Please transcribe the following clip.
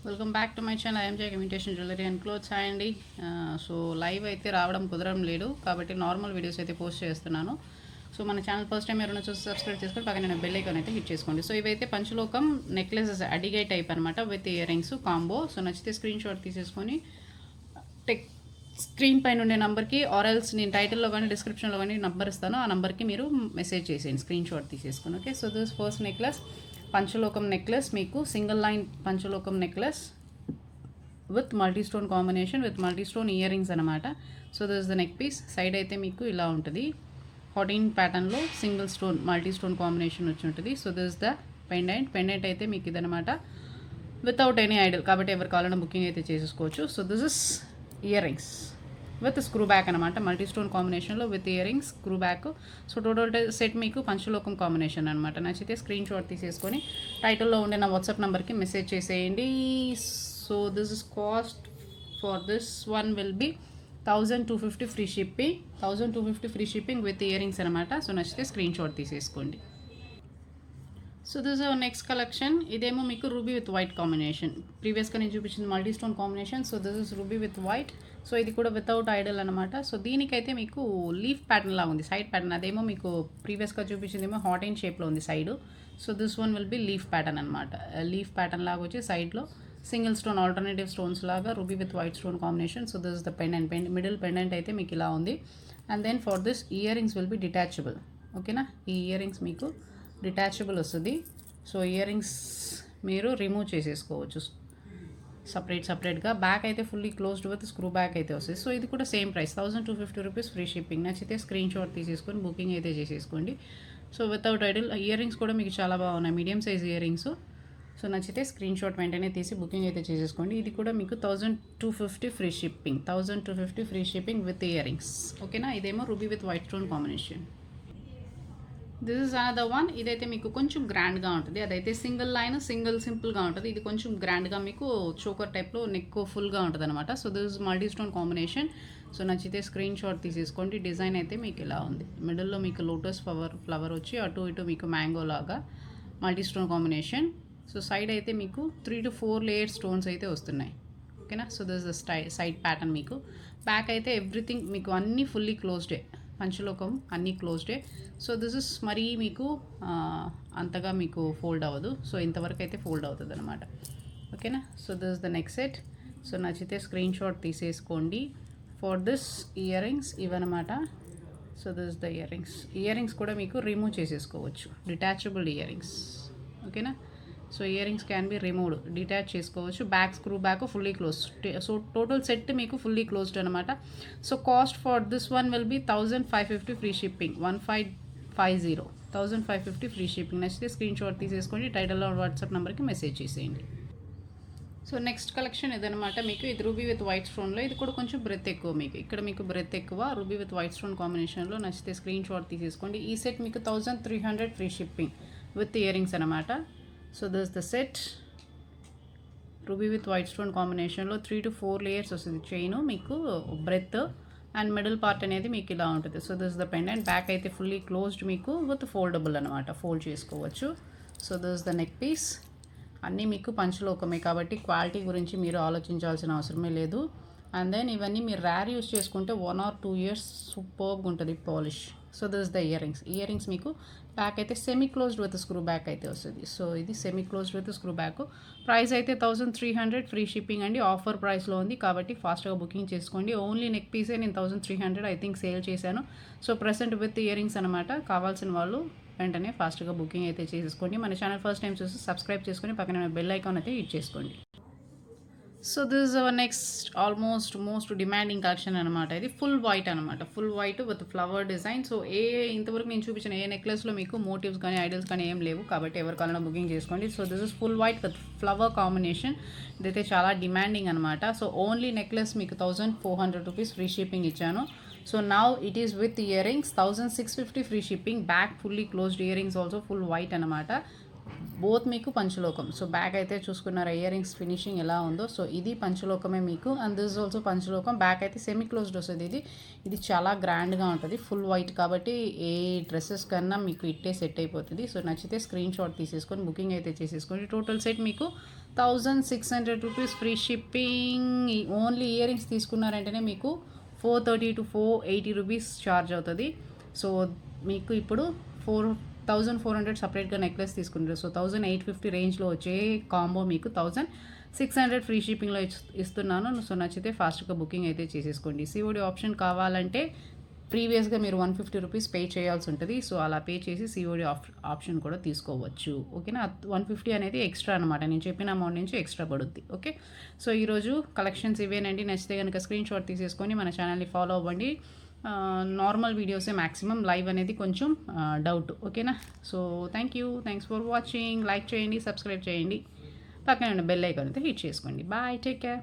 Welcome back to my channel IMJ imitation jewellery and clothes అండి. So live అయితే రావడం కుదరడం లేదు కాబట్టి నార్మల్ వీడియోస్ అయితే పోస్ట్ చేస్తున్నాను. సో మన ఛానల్ ఫస్ట్ టైం ఎవరైనా చూసి సబ్స్క్రైబ్ చేసుకొని పక్కన బెల్ ఐకాన్ అయితే హిట్ చేసుకోండి. సో ఇవైతే పంచలోకం నెక్లెసెస్ అడిగే టైప్ అనమాట with earrings combo. So నచ్చితే స్క్రీన్ షాట్ తీసేసుకొని స్క్రీన్ పైన ఉండే నెంబర్కి ఆర్ఎల్స్ నేను టైటిల్లో కానీ డిస్క్రిప్షన్లో కానీ నెంబర్ ఇస్తాను. ఆ నెంబర్కి మీరు మెసేజ్ చేసేయండి స్క్రీన్ షాట్ తీసేసుకొని. Okay, so this first necklace పంచలోకం నెక్లెస్, మీకు సింగిల్ లైన్ పంచలోకం necklace with multi stone combination with multi stone earrings అనమాట. So this the neck piece. Side అయితే మీకు ఇలా ఉంటుంది, 14 ప్యాటర్న్లో single stone multi stone combination వచ్చి ఉంటుంది. సో దిస్ ద పెండెంట్ అయితే మీకు ఇదనమాట వితౌట్ ఎనీ ఐడల్, కాబట్టి ఎవరు కావాలన్నా బుకింగ్ అయితే చేసేసుకోవచ్చు. So this is ear rings with screw back అనమాట, మల్టీ స్టోన్ కాంబినేషన్లో with ear rings screw back. So total set మీకు పంచలోకం కాంబినేషన్ అనమాట. నచ్చితే స్క్రీన్ షాట్ తీసేసుకొని టైటిల్లో ఉండే నా వాట్సాప్ నెంబర్కి మెసేజ్ చేసేయండి. So this is cost for this one will B 1250 free shipping, 1250 free shipping with earrings అనమాట. సో నచ్చితే స్క్రీన్ షాట్ తీసేసుకోండి. So this next collection. ఇదేమో మీకు రూబీ విత్ వైట్ కాంబినేషన్. ప్రీవియస్గా నేను చూపించింది multi stone combination. So this is ruby with white. So ఇది కూడా వితౌట్ ఐడల్ అనమాట. సో దీనికైతే మీకు లీఫ్ ప్యాటర్న్ లాగా ఉంది, సైడ్ ప్యాటర్న్. అదేమో మీకు ప్రీవియస్గా చూపించింది ఏమో హాట్ అండ్ షేప్లో ఉంది side. So this one will be leaf pattern అనమాట. లీఫ్ ప్యాటర్న్ లాగా వచ్చి సైడ్లో సింగిల్ స్టోన్ ఆల్టర్నేటివ్ స్టోన్స్ లాగా ruby with white stone combination. So this is the pendant. Middle pendant అయితే మీకు ఇలా ఉంది. And then for this earrings will be detachable. ఓకేనా, ఈ ఇయర్ రింగ్స్ మీకు డిటాచబుల్ వస్తుంది. సో ఇయర్ రింగ్స్ మీరు రిమూవ్ చేసేసుకోవచ్చు సపరేట్గా. బ్యాక్ అయితే fully closed with screw back అయితే వస్తుంది. సో ఇది కూడా same price, 1250 rupees free shipping. నచ్చితే స్క్రీన్ షాట్ తీసేసుకొని బుకింగ్ అయితే చేసేసుకోండి. So without Idol ear rings కూడా మీకు చాలా బాగున్నాయి, medium size ear rings. So నచ్చితే స్క్రీన్ షాట్ వెంటనే తీసి బుకింగ్ అయితే చేసేసుకోండి. ఇది కూడా మీకు 1250 free shipping, 1250 free shipping with earrings. ఓకేనా, ఇదేమో ruby with white stone combination. This is another one. ఇదైతే మీకు కొంచెం గ్రాండ్గా ఉంటుంది, అదైతే సింగిల్ లైన్ సింపుల్గా ఉంటుంది. ఇది కొంచెం గ్రాండ్గా మీకు చోకర్ టైప్లో నెక్ ఫుల్గా ఉంటుంది అనమాట. So this is multi stone combination. So నచ్చితే స్క్రీన్ షాట్ తీసేసుకోండి. డిజైన్ అయితే మీకు ఇలా ఉంది, మిడిల్లో మీకు లోటస్ ఫ్లవర్ వచ్చి అటు ఇటు మీకు మ్యాంగో లాగా multi stone combination. So side అయితే మీకు 3 to 4 లేయర్ స్టోన్స్ అయితే వస్తున్నాయి. ఓకేనా, so this the side pattern. మీకు బ్యాక్ అయితే ఎవ్రీథింగ్ మీకు అన్నీ ఫుల్లీ క్లోజ్డే, పంచలోకం అన్నీ క్లోజ్డే. సో దిస్ ఇస్ మరీ మీకు అంతగా మీకు ఫోల్డ్ అవ్వదు. సో ఇంతవరకు అయితే ఫోల్డ్ అవుతుంది అనమాట. ఓకేనా, so this the next set. So నచ్చితే స్క్రీన్ షాట్ తీసేసుకోండి. ఫర్ దిస్ ఇయర్ రింగ్స్ ఇవన్నమాట. So this the earrings కూడా మీకు రిమూవ్ చేసేసుకోవచ్చు, డిటాచబుల్ ఇయర్ రింగ్స్. ఓకేనా, so earrings can be removed, detach చేసుకోవచ్చు. Back screw back fully close. So total set మీకు fully closed అనమాట. So cost for this one will be 1550 free shipping, 1550, 1550 free shipping. నచ్చితే screen shot తీసేసుకోండి, టైటిల్లో WhatsApp నెంబర్కి message చేసేయండి. So next collection ఇదనమాట. మీకు ఇది రూబీ విత్ వైట్ స్టోన్లో. ఇది కూడా కొంచెం బ్రెత్ ఎక్కువ, మీకు ఇక్కడ మీకు బ్రెత్ ఎక్కువ, రూబీ విత్ వైట్ స్టోన్ కాంబినేషన్లో. నచ్చితే స్క్రీన్ షాట్ తీసేసుకోండి. ఈ సెట్ మీకు 1300 free shipping with earrings అనమాట. So this the set ruby with white stone కాంబినేషన్లో 3 to 4 లేయర్స్ వస్తుంది చైన్, మీకు బ్రెత్ అండ్ మిడిల్ పార్ట్ అనేది మీకు ఇలా ఉంటుంది. So this the pendant. Back అయితే ఫుల్లీ క్లోజ్డ్ మీకు విత్ ఫోల్డబుల్ అనమాట, ఫోల్డ్ చేసుకోవచ్చు. So this the neck piece. అన్నీ మీకు పంచలోకమే కాబట్టి క్వాలిటీ గురించి మీరు ఆలోచించాల్సిన అవసరమే లేదు. అండ్ దెన్ ఇవన్నీ మీరు ర్యార్ యూస్ చేసుకుంటే 1 or 2 years సూపర్గా ఉంటుంది polish. So this the earrings మీకు బ్యాక్ అయితే semi closed with screw back అయితే వస్తుంది. సో ఇది semi closed with screw back. Price అయితే 1300 ఫ్రీ షిప్పింగ్ అండి. ఆఫర్ ప్రైస్లో ఉంది కాబట్టి ఫాస్ట్గా బుకింగ్ చేసుకోండి. ఓన్లీ నెక్ పీసే నేను 1300 ఐ థింక్ సేల్ చేశాను. So present with earrings అనమాట. కావాల్సిన వాళ్ళు వెంటనే ఫాస్ట్గా బుకింగ్ అయితే చేసేసుకోండి. మన ఛానల్ ఫస్ట్ టైం చూసి సబ్స్క్రైబ్ చేసుకొని పక్కన బెల్ ఐకాన్ అయితే హిట్ చేసుకోండి. So this is our next most demanding collection అనమాట. ఇది ఫుల్ వైట్ అనమాట, full white with flower design. So ఇంతవరకు నేను చూపించిన ఏ నెక్లెస్లో మీకు మోటివ్స్ కానీ ఐడల్స్ కానీ ఏం లేవు కాబట్టి ఎవరి కావాలన్నా బుకింగ్ చేసుకోండి. So this is full white with flower combination. ఇదైతే చాలా డిమాండింగ్ అనమాట. సో ఓన్లీ నెక్లెస్ మీకు 1400 రూపీస్ ఫ్రీ షిప్పింగ్ ఇచ్చాను. So now it is with ear rings 1650 free shipping. Back fully closed ear rings also full white అనమాట. Both మీకు పంచలోకం. So back అయితే చూసుకున్నారు ear rings finishing ఎలా ఉందో. సో ఇది పంచలోకమే మీకు. అండ్ దిస్ ఆల్సో పంచలోకం. బ్యాక్ అయితే సెమీ క్లోజ్డ్ వస్తుంది. ఇది చాలా గ్రాండ్గా ఉంటుంది, ఫుల్ వైట్ కాబట్టి ఏ డ్రెస్సెస్ కన్నా మీకు ఇట్టే సెట్ అయిపోతుంది. సో నచ్చితే స్క్రీన్ షాట్ తీసేసుకొని బుకింగ్ అయితే చేసేసుకోండి. టోటల్ సెట్ మీకు 1600 rupees free shipping. Only earrings తీసుకున్నారంటేనే మీకు 430 to 480 రూపీస్ ఛార్జ్ అవుతుంది. సో మీకు ఇప్పుడు 4400 సపరేట్గా నెక్లెస్ తీసుకుంటారు. సో 1850 రేంజ్లో వచ్చే కాంబో మీకు 1600 ఫ్రీ షిప్పింగ్లో ఇస్తున్నాను. సో నచ్చితే ఫాస్ట్గా బుకింగ్ అయితే చేసేసుకోండి. సిఓడి ఆప్షన్ కావాలంటే ప్రీవియస్గా మీరు 150 రూపీస్ పే చేయాల్సి ఉంటుంది. సో అలా పే చేసి సిఓడి ఆప్షన్ కూడా తీసుకోవచ్చు. ఓకేనా, 150 అనేది ఎక్స్ట్రా అనమాట. నేను చెప్పిన అమౌంట్ నుంచి ఎక్స్ట్రా పడుద్ది. ఓకే, సో ఈరోజు కలెక్షన్స్ ఇవేనండి. నచ్చితే కనుక స్క్రీన్ షాట్ తీసేసుకొని మన ఛానల్ని ఫాలో అవ్వండి. నార్మల్ వీడియోసే మ్యాక్సిమం, లైవ్ అనేది కొంచెం డౌట్. ఓకేనా, so thanks for watching. Like చేయండి, సబ్స్క్రైబ్ చేయండి, పక్కన ఉన్న బెల్ ఐకాన్ అయితే హిట్ చేసుకోండి. Bye, take care.